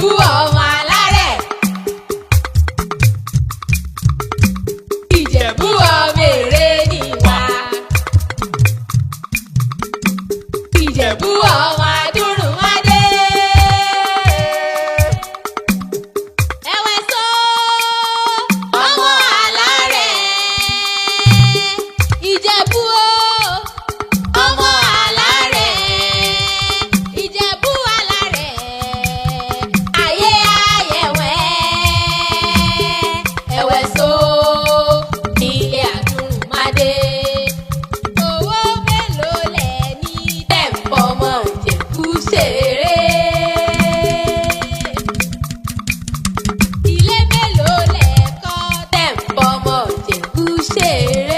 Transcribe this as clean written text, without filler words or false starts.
Ìjẹ̀bú ọmọ alárẹ̀. Ìjẹ̀bú ọmọ èrè níwà. Ìjẹ̀bú ọmọ adúrúmọdé. Ẹ̀wẹ̀só ọmọ alárẹ̀. Ìjẹ̀bú ọmọ alárẹ̀. Ìjẹ̀bú alárẹ̀. Ayé ayẹ̀wẹ̀. Ẹ̀wẹ̀só nílé adúrúmọdé. Owó mélòó lẹ̀ ní tẹ̀m̀pọ̀mọ Ìjẹ̀bú ṣeré? Ilé mélòó lẹ̀ kọ́ tẹ̀m̀pọ̀mọ Ìjẹ̀bú ṣeré?